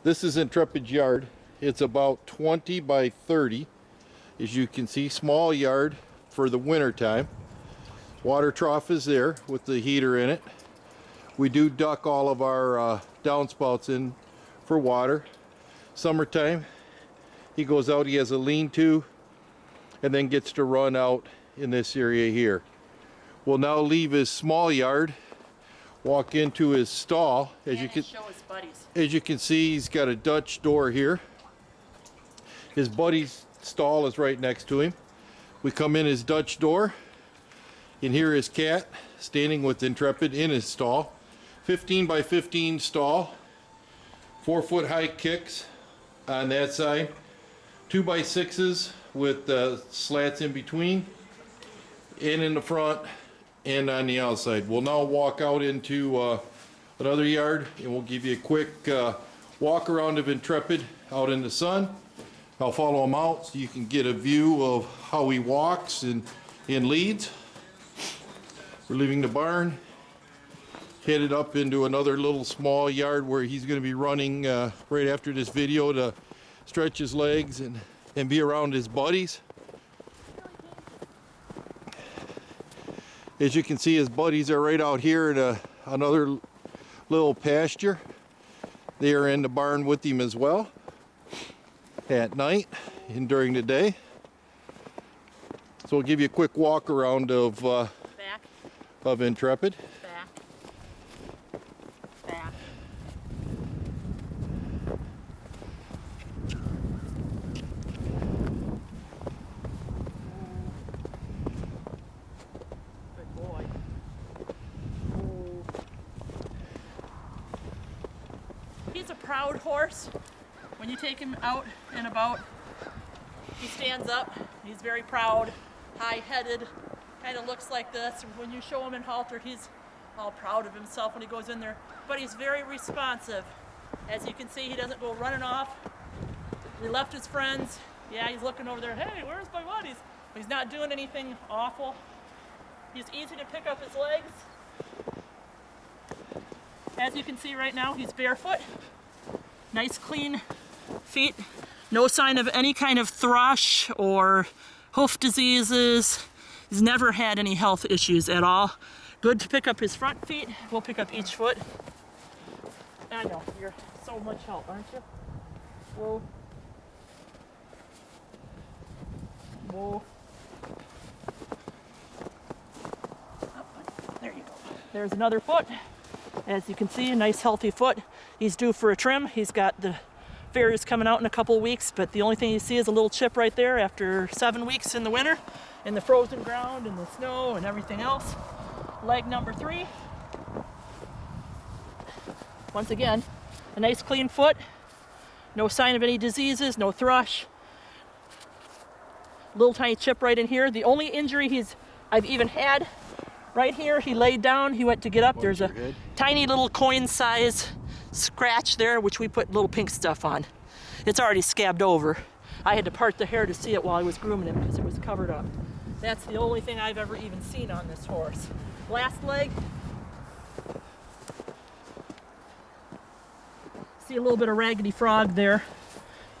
This is Intrepid's yard. It's about 20 by 30. As you can see, small yard for the winter time. Water trough is there with the heater in it. We do duck all of our downspouts in for water. Summertime, he goes out, he has a lean-to, and then gets to run out in this area here. We'll now leave his small yard, walk into his stall. As you can see, he's got a Dutch door here. His buddy's stall is right next to him. We come in his Dutch door, and here is Cat standing with Intrepid in his stall. 15 by 15 stall, 4-foot high kicks on that side, 2 by 6s with slats in between, and in the front and on the outside. We'll now walk out into another yard, and we'll give you a quick walk around of Intrepid out in the sun. I'll follow him out so you can get a view of how he walks and leads. We're leaving the barn, headed up into another little small yard where he's going to be running right after this video to stretch his legs and be around his buddies. As you can see, his buddies are right out here in another little pasture. They are in the barn with him as well at night and during the day. So we'll give you a quick walk around of Intrepid. Back. Good boy. He's a proud horse. When you take him out and about, he stands up. He's very proud, high-headed, kind of looks like this. When you show him in halter, he's all proud of himself when he goes in there, but he's very responsive. As you can see, he doesn't go running off. He left his friends. Yeah, he's looking over there. Hey, where's my buddies? But he's not doing anything awful. He's easy to pick up his legs. As you can see right now, he's barefoot. Nice clean feet. No sign of any kind of thrush or hoof diseases. He's never had any health issues at all. Good to pick up his front feet. We'll pick up each foot. I know, you're so much help, aren't you? Whoa. Whoa. There you go. There's another foot. As you can see, a nice healthy foot. He's due for a trim. He's got the farriers coming out in a couple of weeks, but the only thing you see is a little chip right there after 7 weeks in the winter, in the frozen ground and the snow and everything else. Leg number 3. Once again, a nice clean foot. No sign of any diseases, no thrush. Little tiny chip right in here. The only injury I've even had right here, he laid down, he went to get up. There's a tiny little coin size scratch there, which we put little pink stuff on. It's already scabbed over. I had to part the hair to see it while I was grooming him because it was covered up. That's the only thing I've ever even seen on this horse. Last leg. See a little bit of raggedy frog there,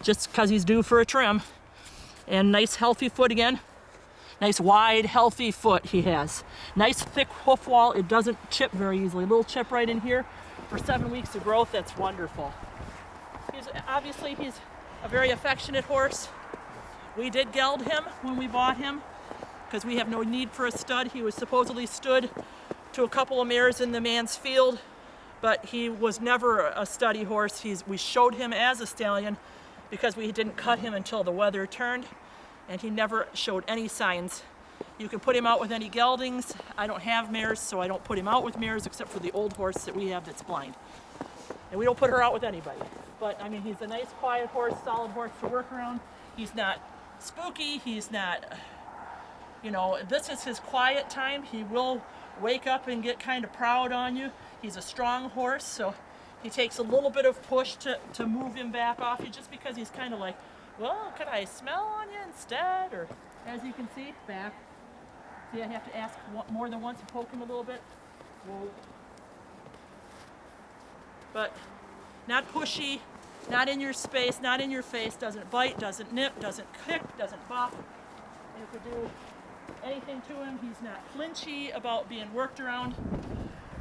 just because he's due for a trim. And nice healthy foot again. Nice wide healthy foot he has. Nice thick hoof wall. It doesn't chip very easily. A little chip right in here. For 7 weeks of growth, that's wonderful. He's a very affectionate horse. We did geld him when we bought him because we have no need for a stud. He was supposedly stood to a couple of mares in the man's field, but he was never a studdy horse. We showed him as a stallion because we didn't cut him until the weather turned, and he never showed any signs. You can put him out with any geldings. I don't have mares, so I don't put him out with mares except for the old horse that we have that's blind. And we don't put her out with anybody. But I mean, he's a nice, quiet horse, solid horse to work around. He's not spooky. He's not, this is his quiet time. He will wake up and get kind of proud on you. He's a strong horse, so he takes a little bit of push to move him back off you just because he's kind of like, well, could I smell on you instead? Or as you can see, back. See, I have to ask more than once and poke him a little bit. Whoa. But not pushy, Not in your space, not in your face, doesn't bite, doesn't nip, doesn't kick, doesn't buff. You could do anything to him. He's not flinchy about being worked around.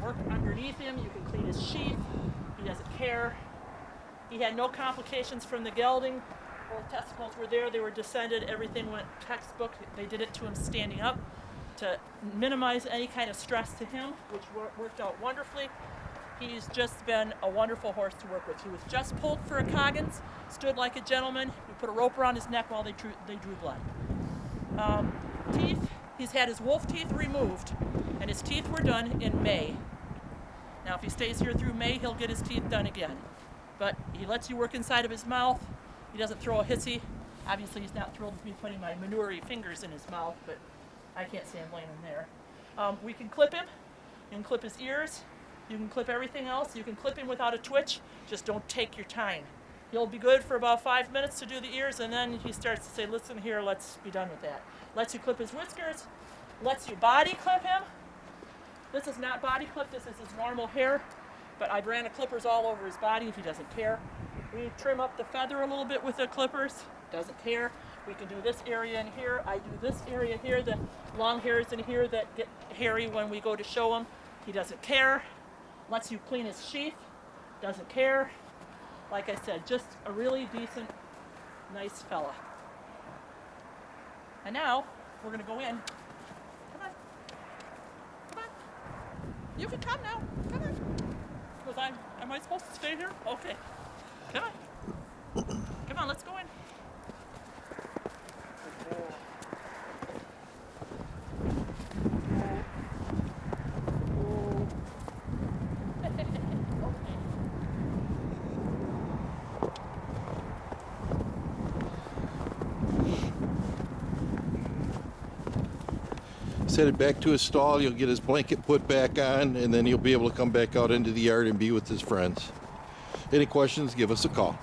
Work underneath him. You can clean his sheath. He doesn't care. He had no complications from the gelding. Both testicles were there. They were descended. Everything went textbook. They did it to him standing up to minimize any kind of stress to him, which worked out wonderfully. He's just been a wonderful horse to work with. He was just pulled for a Coggins, stood like a gentleman. We put a rope around his neck while they drew blood. Teeth, he's had his wolf teeth removed, and his teeth were done in May. Now, if he stays here through May, he'll get his teeth done again. But he lets you work inside of his mouth. He doesn't throw a hissy. Obviously, he's not thrilled with me putting my manure-y fingers in his mouth, but I can't say I'm blaming him there. We can clip him. You can clip his ears. You can clip everything else. You can clip him without a twitch. Just don't take your time. He'll be good for about 5 minutes to do the ears, and then he starts to say, listen here, let's be done with that. Lets you clip his whiskers. Lets you body clip him. This is not body clip. This is his normal hair. But I ran the clippers all over his body if he doesn't care. We trim up the feather a little bit with the clippers. Doesn't care. We can do this area in here. I do this area here. The long hairs in here that get hairy when we go to show him. He doesn't care. Lets you clean his sheath. Doesn't care. Like I said, just a really decent, nice fella. And now we're going to go in. Come on. Come on. You can come now. Come on. Because am I supposed to stay here? Okay. Come on. Come on, let's go in. Set it back to his stall. He'll get his blanket put back on, and then he'll be able to come back out into the yard and be with his friends. Any questions, give us a call.